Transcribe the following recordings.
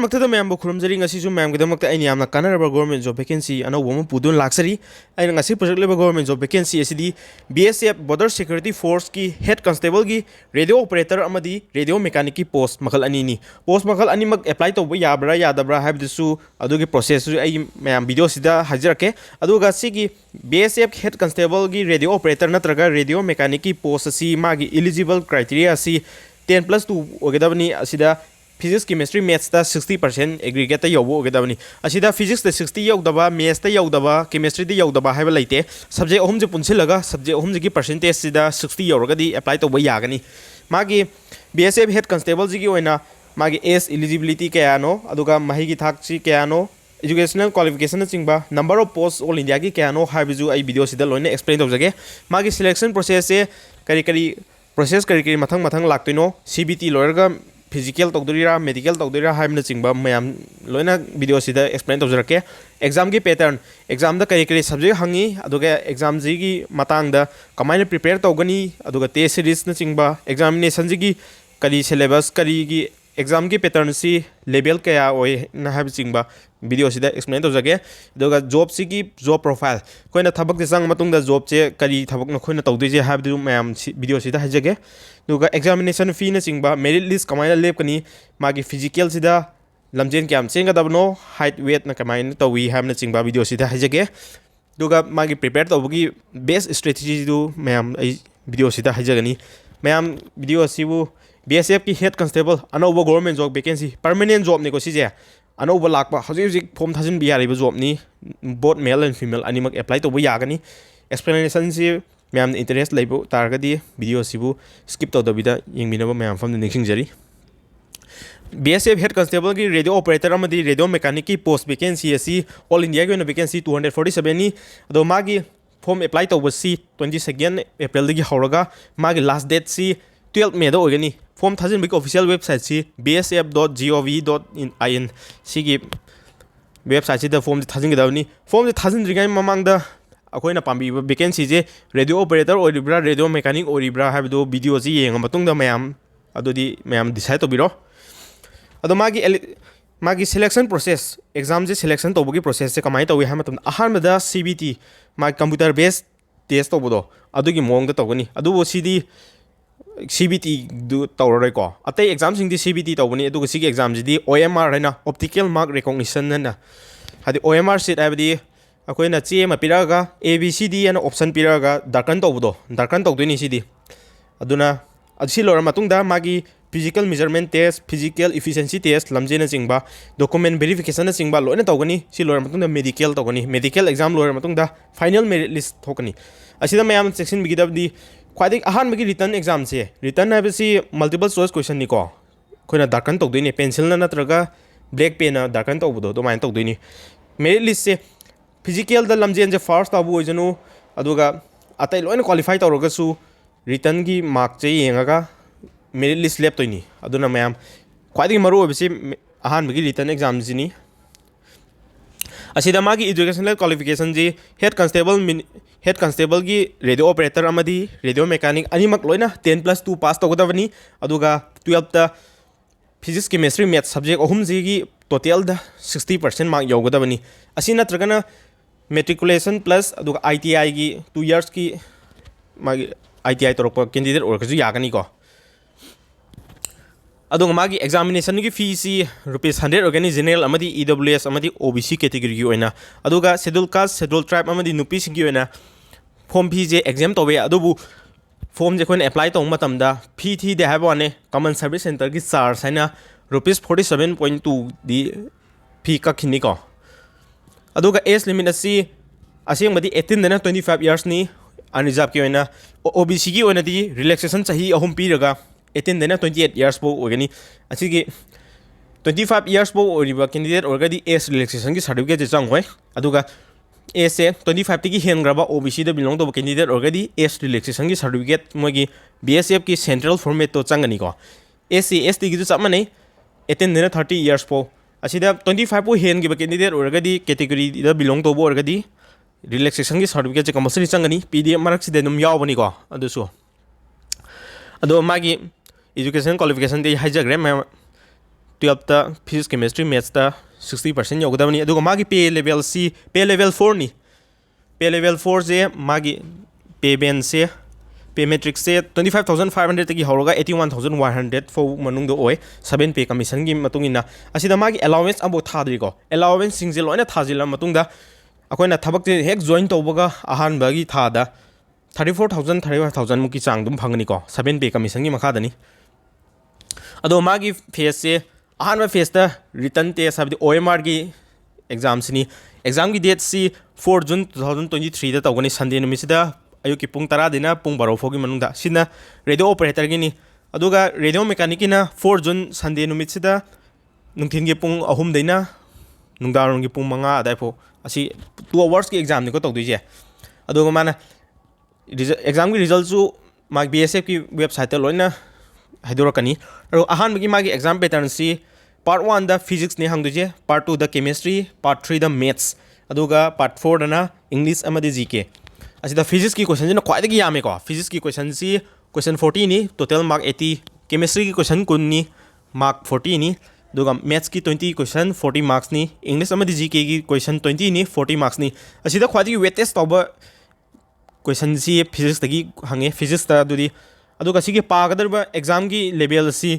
मक्तदा ma'am बो खुरमजरी ngasi ma'am गिदमक्ता आइनि यामना कानरबा गवर्नमेंट जॉब वैकेंसी अनौब अमा पुदुन लाक्सरी आइना ngasi project government job vacancy एसिदी BSF बॉर्डर सिक्योरिटी फोर्स की हेड कांस्टेबल की रेडियो ऑपरेटर अमदी रेडियो मैकेनिक की पोस्ट मखल अनिनी पोस्ट मखल अनिमक अप्लाई तौब याब्रा यादब्रा हाइबदसु अदुगी प्रोसेस आई मैम वीडियो सिदा हाजिरके अदुगा सिगी BSF हेड कांस्टेबल की रेडियो ऑपरेटर नत्रगा रेडियो मैकेनिक की पोस्ट असी मागी एलिजिबल क्राइटेरिया असी 10+2 ओगेदबनी असिदा फिजिक्स केमिस्ट्री मैथ्स 60% एग्रीगेट यौबोगदबनी असिदा फिजिक्स 60 यौदबा मैथ्स यौदबा केमिस्ट्री यौदबा हाइबा लेते सब्जेक्ट अहुम जे पुनसिलगा सब्जेक्ट अहुम की परसेंटेज सिदा 60 यौरगदी अप्लाई तौब यागनी मागी BSF हेड कांस्टेबल जी की ओइना मागी एज एलिजिबिलिटी कयानो अदुगा माही की थाक सी कयानो एजुकेशनल क्वालिफिकेशन चिंबा number of post all India की कयानो हाइबजु आई वीडियो सिदा लोइना एक्सप्लेन तौजगे मागी सिलेक्शन प्रोसेस से करी प्रोसेस करी मथंग मथंग लाक्तोइनो CBT लोयरगा फिजिकल तौदरीरा मेडिकल तौदरीरा हाइबना चिंबा मैम लोइना वीडियो सिदा एक्सप्लेन तौजरके एग्जाम की पैटर्न एग्जाम दा करी सब्जेक्ट हंगी अदुगा एग्जाम जी की मतांग कमाइन प्रिपेयर तौगनी अदुगा टेस्ट सीरीज न चिंबा एग्जामिनेशन जी की करी सिलेबस करी की एग्जाम की पैटर्न सी लेवल क्या ओय न हाइब चिंबा वीडियो सिदा एक्सप्लेन तौजगे अदुगा जॉब सी की जॉब प्रोफाइल कोइना थबक जे संग मतुंग दा जॉब चे करी थबक न खोइना तौदीजे हाइबदु मैम वीडियो सिदा हाइजगे अदुगा एग्जामिनेशन फी न चिंबा मेरिट लिस्ट कमाइन लेपकनी मागी फिजिकल सिदा लमजेन क्याम चेंगदबनो हाइट वेट न कमाइन तौवी हाइबना चिंबा वीडियो सिदा हाइजगे अदुगा मागी प्रिपेयर तौबगी बेस्ट स्ट्रेटजी दु मैम आई वीडियो सिदा हाइजगनी मैम वीडियो सिबु BSF की हेड कांस्टेबल अनौब government job vacancy permanent job ने सिजे अनौब लाप हजिक फॉर्म थाजिन भी यारिब जॉब नि बोथ मेल एंड फीमेल अनिमक अप्लाई तौब यागनी एक्सप्लेनेशन से मैम इंटरेस्ट लेबो तारगदी वीडियो सिबु स्किप तौदबिदा यंगमिनब मैम फम निंगसिंगजरी BSF हेड कांस्टेबल की रेडियो ऑपरेटर अमदी रेडियो मैकेनिक की पोस्ट वैकेंसी असी ऑल इंडिया की वैकेंसी 247 नि अदो मागी फॉर्म अप्लाई तौबसी 22 अप्रैल दगी हौरगा मागी लास्ट डेट सी 12 मे होगनी फॉर्म थाजिन बिक ऑफिशियल वेबसाइट सी bsf.gov.in सिगी वेबसाइट से फॉर्म थाजिनगदबनी फॉर्म थाजिनद्रिगाई ममांगदा अखोइना पांबीबा वैकेंसी जे रेडियो ऑपरेटर ओरिब्रा रेडियो मैकेनिक ओरिब्रा हाइबदो वीडियो जी येंगा मतुंगदा मैम अदोदी मैम डिसाइड तौबिरो अदो मागी सिलेक्शन प्रोसेस एग्जाम जे सिलेक्शन तौबगी प्रोसेस से कमाई तौवी हाइ मतम अहानबदा CBT मागी कंप्यूटर बेस्ड टेस्ट तौबदो अदुगी मोंगदा तौगनी अदुबो सीदी CBT दु तौररेको अतै एग्जाम सिंगदी CBT तौबनी अदुगा सिगी एग्जाम जिदी OMR हैना ऑप्टिकल मार्क रिकॉग्निशन हैना हादि OMR सीट हाइबदी अखोइना चे एम पिरागा ABCD एना ऑप्शन पिरागा दारकन तौबदो दारकन तौदोइनी सिदी अदुना अदि लोर मतुंगदा मागी physical measurement test physical efficiency test लमजेना चिंबा डॉक्यूमेंट वेरिफिकेशन चिंबा लोइना तौगनी सि लोर मतुंगदा मेडिकल तौगनी मेडिकल एग्जाम लोर मतुंगदा फाइनल मेरिट लिस्ट थोकनी असिदा मैम सेक्शन बिगिदबदी ख्वाइदि अहानबगी रिटर्न एग्जाम से रिटर्न हाइबसी मल्टीपल चॉइस क्वेश्चन निको खोइना दारकन तौदोइनी पेंसिल नत्रगा ब्लैक पेन दारकन तौबदो दोमाइन तौदोइनी मेरिट लिस्ट से फिजिकल द लमजेन जे फर्स्ट ताबु ओइजनु अदुगा अतै लोइना क्वालिफाई तौरगसु रिटर्न की मार्क जे येंगागा मेरिट लिस्ट लेपतोइनी अदुना मैम ख्वाइदि मरु ओबसी अहानबगी रिटर्न एग्जाम जिनी असिदा मागी एजुकेशनल क्वालिफिकेशन जी हेड कांस्टेबल की रेडियो ऑपरेटर अमदी रेडियो मैकेनिक अनिमक लोइना 10+2 पास तौगदबनी अदुगा 12 ता फिजिक्स केमिस्ट्री मैथ्स सब्जेक्ट अहुम जी टोटल 60% मार्क यौगदबनी असी नत्रगना मेट्रिकुलेशन प्लस अदुगा ITI की 2 years की मागी ITI तौरप कैंडिडेट ओरकजु यागनी को अदुगा मागी एग्जामिनेशन की फी सी ₹100 ओगनी जनरल अमदी EWS अमदी OBC कैटेगरी की ओइना अदुगा शेड्यूल कास्ट शेड्यूल ट्राइब अमदी नुपी सिंगी ओइना फॉर्म फी जे एग्जाम तौबे अदुबु फॉर्म जे कोइन अप्लाई तौब मतमदा फी थी दे हाइबोने कॉमन सर्विस सेंटर की चार्ज हैना ₹47.2 दी फी कखिनी को अदुगा एज लिमिट असी असेंगबदी 18 देना 25 years नि अनरिजर्व की ओइना OBC की ओइना दी रिलैक्सेशन चाही अहुम पीरगा 18 देना 28 years पो ओगनी असिगी 25 years पो ओरिबा कैंडिडेट ओरगदी एज रिलैक्सेशन की सर्टिफिकेट जे चंग होय अदुगा एज से 25 ती की हेनग्रबा OBC द बिलोंग तो कैंडिडेट ओरगदी एज रिलैक्सेशन की सर्टिफिकेट मोगी BSF की सेंट्रल फॉर्मेट तो चंगनी को SC ST की सब मने 18 देना 30 years पो असिदा 25 पो हेन की कैंडिडेट ओरगदी कैटेगरी द बिलोंग तो ओरगदी रिलैक्सेशन की सर्टिफिकेट कंपलसरी चंगनी PDF मरक सिदे नुम यावबनी को अदुसो अदो मागी एजुकेशन क्वालिफिकेशन दे हाइजग्रे मैं 12 ta physics chemistry maths ta 60% yogdabani aduga magi pay level c pay level 4 ni pay level 4 je magi pay band se pay matrix se 25500 tagi horoga 81100 fo manung do oi 7 pay commission gi matungina asida magi allowance abo thadri ko allowance sing je loina thajila matungda akoina thabak je hek join tobaga ahan bagi thada 34000 35000 muki chang dum phangani ko 7 pay commission gi makhadani ado magi phase se ahan phase ta written test sabdi OMR gi exam sini exam gi date si 4 June 2023 da tawgani Sunday numisida ayuki pung 10 dina pung 12 fogi manungda sina radio operator gi ni aduga radio mechanic na 4 June Sunday numisida nungthin gi pung 3 daina nungdarong gi pung 5 adai fo asi 2 hours gi exam ni ko tawdui je aduga mana exam gi result su mag BSF ki website ta loina haidorakani aro ahan bagi magi exam pattern si part 1 da physics ni hangduje part 2 da chemistry part 3 da maths aduga part 4 da na english amadi gk asida physics ki question na khwai gi yame ko physics ki question si question 40 ni total mark 80 chemistry ki question kun ni mark 40 ni aduga maths ki 20 question 40 marks ni english amadi gk ki question 20 ni 40 marks ni asida khwai gi weightage toba question si physics tagi hange physics ta dudi aduga sigi pagadaba exam gi level si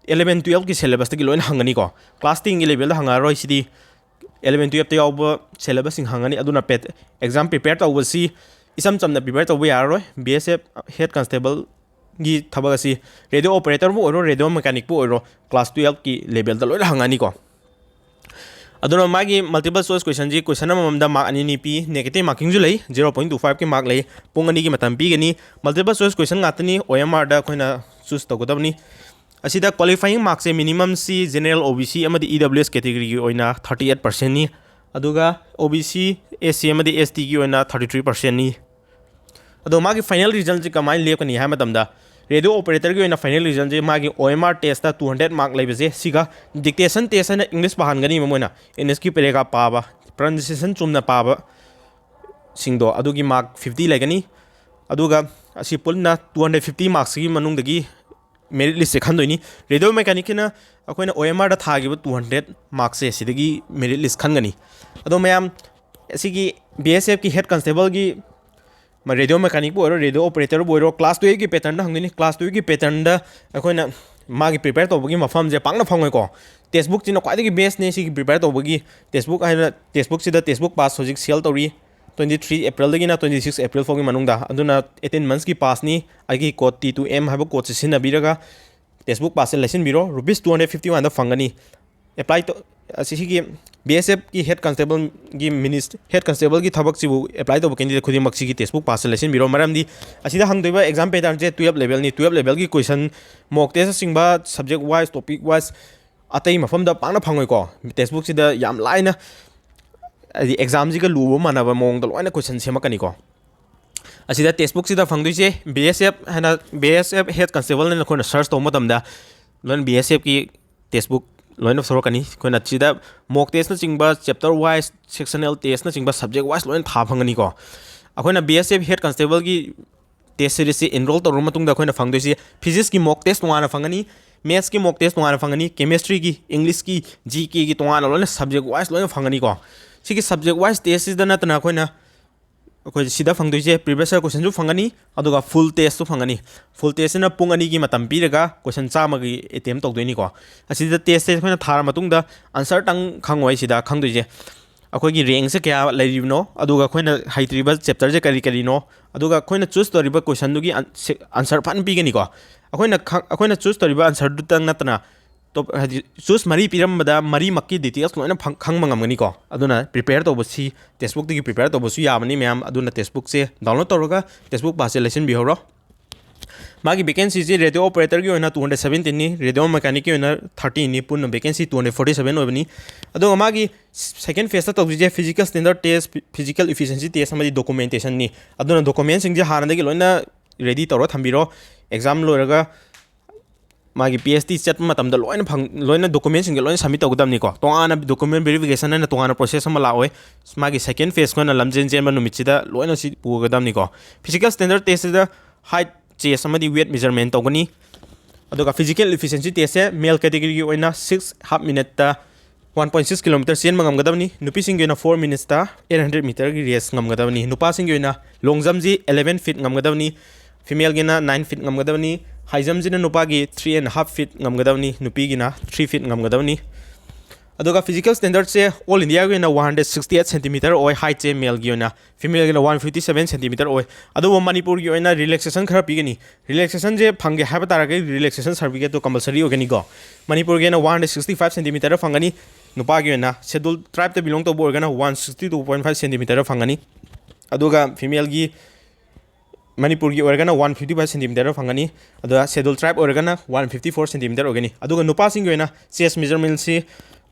11 12 ki syllabus tagi loin hangani ko class 10 gi level da hanga roi sidi 11 12 ta yob syllabus sing hangani aduna pet exam prepare ta si isam chamna prepare ta ya roi BSF head constable gi thabaga si radio operator bu oro radio mechanic bu oro class 12 ki level da loin hangani ko aduna magi multiple choice question ji question amamda mark ani ni pi negative marking ju lei 0.25 ki mark lei pung ani gi matam pi gani multiple choice question ngatani OMR da koina choose togodabni asida qualifying marks e minimum si general OBC amadi EWS category gi oina 38% ni aduga OBC SC amadi ST gi oina 33% ni ado magi final result ji kamai lepani ha matamda radio operator gi oina final result ji magi OMR test ta 200 mark leibeje siga dictation test na english pahan gani moina english ki perega paba pronunciation chumna paba singdo adugi mark 50 legani aduga asi pulna 250 marks gi manung dagi merit list se khandoi ni radio mechanic na akoina OMR da thagi 200 marks se sidagi merit list khangani ado mayam asigi BSF ki head constable gi radio mechanic bo radio operator bo class 2 ki pattern da hangni class 2 ki pattern da akoina magi prepare to bagi mafam je pangna phangoi ko textbook china kwai gi base ne si prepare to bagi textbook ai textbook sida textbook pass hojik sell tori 23 April dagi na 26 April fogi manungda aduna 18 months ki pass ni agi code T2M haba code sina biraga textbook pass lesson biro rupees 251 da fangani apply to asigi BSF ki head constable gi minister head constable gi thabak sibu apply to candidate khudi maksi gi textbook pass lesson biro maramdi asida hangdoiba exam pattern je 12 level ni 12 level gi question mock test singba subject wise topic wise atai mafam da pangna phangoi ko textbook sida yam laina exam ji ga lubo manaba mong da loina question semakani ko asida textbook sida phangdui je BSF hana BSF head constable ne khona search to matam da lon BSF ki textbook loina thorokani khona chida mock test na chingba chapter wise sectional test na chingba subject wise loina tha phangani ko akhona BSF head constable gi test series se enroll to matung da khona phangdui je physics ki mock test wana phangani maths ki mock test wana phangani chemistry ki english ki gk ki wana loina subject wise loina phangani ko sigi subject wise test is da na tana khoina khoi sida phangdui je previous year question ju phangani aduga full test su phangani full test na pung ani gi matam piraga question chama gi attempt tokdoi ni ko asida test se khoina thar matung da answer tang khangoi sida khangdui je akhoi gi rank se kya lairibno aduga khoina haitriba chapter je kari kari no aduga khoina choose toriba question du gi answer fan pi gani ko akhoi choose toriba answer du tang natna to choose mari piram bada mari makki details loina khang mangam gani ko aduna prepare to bosi textbook digi prepare to bosu yamani myam aduna textbook se download toroga textbook pass lesson bi horo magi vacancy je radio operator gi oina 217 ni radio mechanic gi oina 30 ni pun vacancy 247 obani ado magi second phase ta to je physical standard test physical efficiency test amadi documentation ni aduna documents sing je haranda gi loina ready toro thambiro exam loiraga magi PhD chat matam da loina documents nge loina submit togdam ni ko to ana document verification na to ana process ma laoi magi second phase ko na lamjen jen ma numit sida loina si pugadam ni ko physical standard test da height chest amadi weight measurement togani अदुगा physical efficiency test से male category की ओइना 6 half minute ता 1.6 kilometre chain मंगमगदबनी नुपी सिंग योना 4 minutes ता 800 metre की race ngमगदबनी नुपा सिंग योना long jump जी 11 feet ngमगदबनी female गिना 9 फीट ngमगदबनी हाई जंप जिना नुपा की 3.5 फीट ngमगदबनी नुपी गिना 3 फीट ngमगदबनी अदुगा फिजिकल स्टैंडर्ड से ऑल इंडिया की 168 सेंटीमीटर ओय हाइट से मेल की फीमेल की 157 सेंटीमीटर ओय अदुबो मणिपुर की रिलैक्सेशन खरा पीगनी रिलैक्सेशन जे फंगे है तारगे रिलैक्सेशन सर्टिफिकेट तो कंपलसरी होगनी को मणिपुर की 165 सेंटीमीटर फंगनी नुपा की शेड्यूल ट्राइब ते बिलोंग तब 162.5 सेंटीमीटर फंगनी अदुगा फीमेल की मणिपुर की 155 सेंटीमीटर फंगनी अदुगा शेड्यूल ट्राइब 154 सेंटीमीटर होगनी अदुगा नुपा सिंग की चेस्ट मेजरमेंट से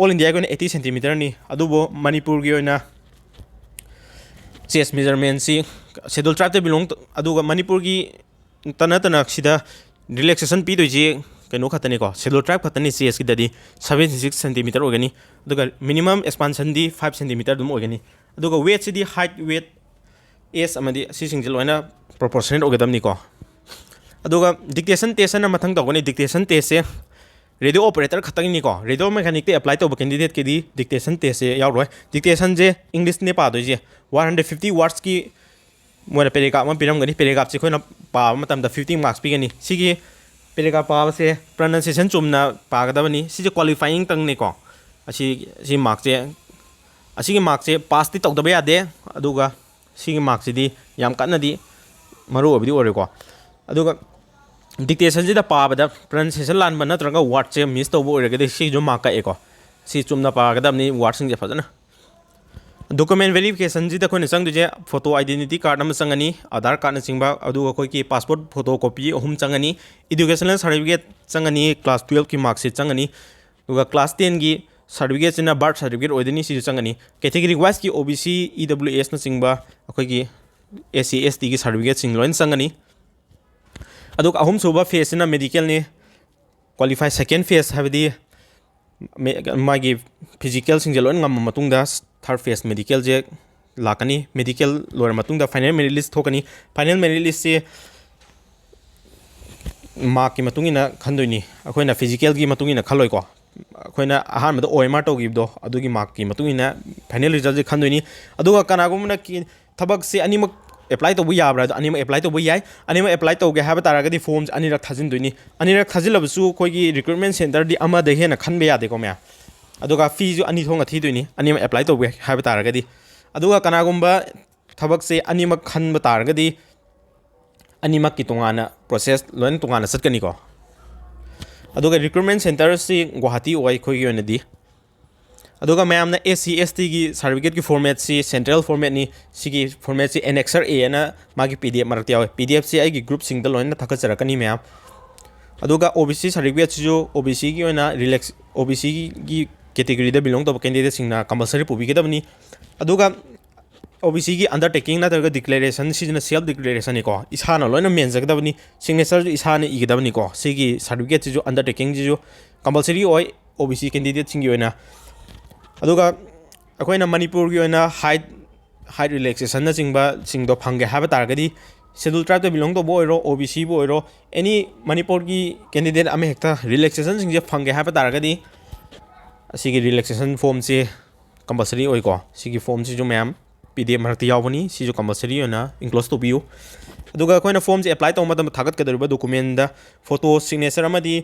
ऑल इंडिया की 80 सेंटीमीटर नी अदुबो मणिपुर की चेस्ट मेजरमेंट से शेड्यूल ट्राइब ते बिलोंग अदुगा मणिपुर की तना सिदा रिलैक्सेशन पीदोइजे कनो खतने को शेड्यूल ट्राइब खतने चेस्ट की ददी 76 सेंटीमीटर होगनी अदुगा मिनिमम एक्सपांशन दी 5 सेंटीमीटर दुम होगनी अदुगा वेट से दी हाइट वेट एज अमदी सिसिंग लोइना प्रोपोर्शनल होगदमनी को अदुगा डिक्टेशन टेस्ट ना मथंग तगोनी डिक्टेशन टेस्ट से रेडियो ऑपरेटर खतंगनी को रेडियो मैकेनिक ते अप्लाई तब कैंडिडेट के दी डिक्टेशन टेस्ट से याव डिक्टेशन जे इंग्लिश ने पादोइजे 150 वर्ड्स की मोर पेरेग्राफ में पिरमगनी पेरेग्राफ से खोना पाब मतम 50 मार्क्स पीगनी सिगी पेरेग्राफ पाब से प्रोनाउंसिएशन चुमना पागदबनी सिजे क्वालिफाइंग तंगनी को असि मार्क्स से पास ती तौदबे यादे अदुगा सिगी मार्क्स दी याम कन्नदी मरो अबदी ओरेको अदुगा डिक्टेशन से पाबद प्रोनाउंसिएशन लानब नत्रगा वर्ड से मिस तब ओरगदे सी जो मार्क काएको सी चुमना पागदबनी वर्ड सिंग फजना डॉक्यूमेंट वेरिफिकेशन जी अखोन चंगदुजे फोटो आइडेंटिटी कार्ड अम चंगनी आधार कार्ड चिंबा अदुगा अखोई पासपोर्ट फोटो कॉपी अहुम चंगनी एजुकेशनल सर्टिफिकेट चंगनी क्लास 12 की मार्कशीट चंगनी अदुगा क्लास 10 की सर्टिफिकेट चिना बर्थ सर्टिफिकेट ओइदनी सी चंगनी कैटेगरी वाइज की ओबीसी ईडब्ल्यूएस न चिंबा अखोई एससी एसटी की सर्टिफिकेट सिंग लोइन चंगनी अदुगा अहुम सुबा फेस सिना मेडिकल ने क्वालिफाई सेकेंड फेस हबदी मागी फिजिकल सिंग लोइन ngam matungda third phase medical जे लाकनी मेडिकल लोर मतुंगदा फाइनल मेरिट लिस्ट थोकनी फाइनल मेरिट लिस्ट से मार्क की मतुंगिना खंदोइनी अखोइना फिजिकल की मतुंगिना खलोइको अखोइना अहानमदा ओएमआर तौगिबदो अदुगी मार्क की मतुंगिना फाइनल रिजल्ट जे खंदोइनी अदुगा कनागुमना की थबक से अनिमक एप्लाई तब याब्रा अनिमक एप्लाई तब याय अनिमक एप्लाई तौगे हाब तारगदी फॉर्म्स अनिरक थाजिनदोइनी अनिरक थाजिलबसु कोइगी रिक्रूटमेंट सेंटर दी अमा दे हेना खनबे यादेको म्या अदुगा फीजु अनी थोंगा थीदोइनी अनिमक एप्लाई तौगे हाब तारगदी अदुगा कनागुम्बा थबक से अनिमक खनब तारगदी अनिमक की तोंगाना प्रोसेस लोइन तोंगाना चटकनिको अदुगा रिक्रूटमेंट सेंटर से गुवाहाटी ओय खोगी ओनदी अदुगा मैमना एससी एसटी की सर्टिफिकेट की फॉर्मेट से सेंट्रल फॉर्मेट नि सिगी फॉर्मेट से एनेक्सर ए ना मागी पीडीएफ मरक यावे पीडीएफ से आइगी ग्रुप सिंग द लोइन थकचरकनी मैम अदुगा ओबीसी सर्टिफिकेट जो ओबीसी की ओना रिलैक्स ओबीसी की कैटेगरी द बिलोंग तब कैंडिडेट सिंगना कंपलसरी पुबिगदबनी अदुगा ओबीसी की अंडरटेकिंग नत्रगा डिक्लेरेशन सिजना सेल्फ डिक्लेरेशन को इसाना लोइन मेंजगदबनी सिग्नेचर इसाना इगदबनी को सिगी सर्टिफिकेट जो अंडरटेकिंग जो कंपलसरी ओय ओबीसी कैंडिडेट सिंगी ओना अदुगा अखोइना मणिपुर की ओना हाइट रिलैक्सेशन न चिंबा सिंगदो फंगे हाब तारगदी शेड्यूल ट्राइब बिलोंग तो बोरो ओबीसी बोरो एनी मणिपुर की कैंडिडेट अमे हेक्ता रिलैक्सेशन सिंग जे फंगे हाब तारगदी असिगी रिलैक्सेशन फॉर्म से कंपलसरी ओइको सिगी फॉर्म से जो मैम पीडीएफ मरती यावनी सी जो कंपलसरी ओना इंक्लोज तो बियो अदुगा अखोइना फॉर्म से अप्लाई तो मतम थागत कदरबा डॉक्यूमेंट दा फोटो सिग्नेचर अमदी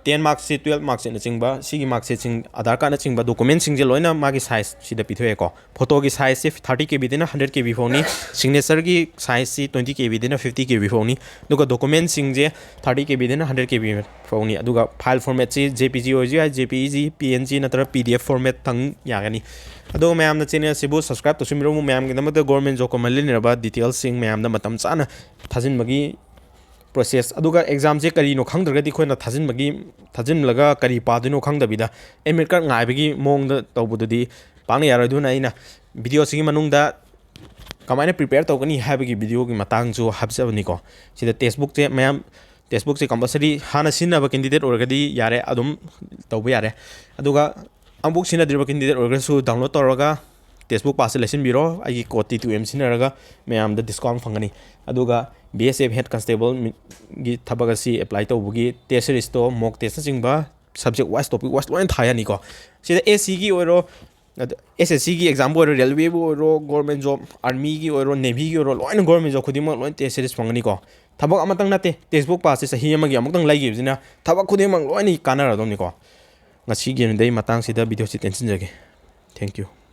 10 मार्क्स से 12 मार्क्स से चिंबा सिगी मार्क्स से चिंग आधार कार्ड चिंबा डॉक्यूमेंट सिंग जे लोइना मागी साइज सिदा पिथोएको फोटो की साइज से 30 केबी देना 100 केबी फोनी सिग्नेचर की साइज से 20 केबी देना 50 केबी फोनी दुगा डॉक्यूमेंट सिंग जे 30 केबी देना 100 केबी फोनी अदुगा फाइल फॉर्मेट से जेपीजी ओजी जेपीजी पीएनजी नतर पीडीएफ फॉर्मेट तंग यागनी अदो मैम ना चैनल सिबु सब्सक्राइब तो सिमिरो मैम के नमक गवर्नमेंट जॉब को मल्लिनरबा डिटेल्स सिंग मैम ना मतम चाना थाजिनबगी प्रोसेस अदुगा एग्जाम से करीनो खंगद्रगदी खोना थाजिनलगा करी पादुनो खंगदबिदा admit card ngaibagi mong da tawbududi pang yaroduna aina video sigi manungda kamaina prepare tawgani habagi video gi matang jo habjabani ko sida textbook je ma'am textbook se compulsory hana sinaba candidate orgadi yare adum tawba yare aduga ambook sinadriba candidate orgasu download tawraga Testbook pass leisinbiyu आई code T2M सिनरगा ma'am द discount फंगनी अदुगा BSF head constable गी थबक असि apply तौबगी test series तो मॉक टेस्ट चिंबा सब्जेक्ट वाइज टॉपिक वाइज लोइन थायानी को सिदा SC गी ओरो SSC की एग्जाम ओरो रेलवे ओरो गवर्नमेंट जॉब आर्मी की ओरो नेवी की ओरो लोइन गवर्नमेंट जॉब खुदिम लोइन टेस्ट सीरीज फंगनी को थबक अमतंग नते टेक्स्टबुक पास से सही अमगी अमुतंग लाइगिबजिना थबक खुदिम लोइन कानरदोनी को ngasi game dai matang sida video si tension jage thank you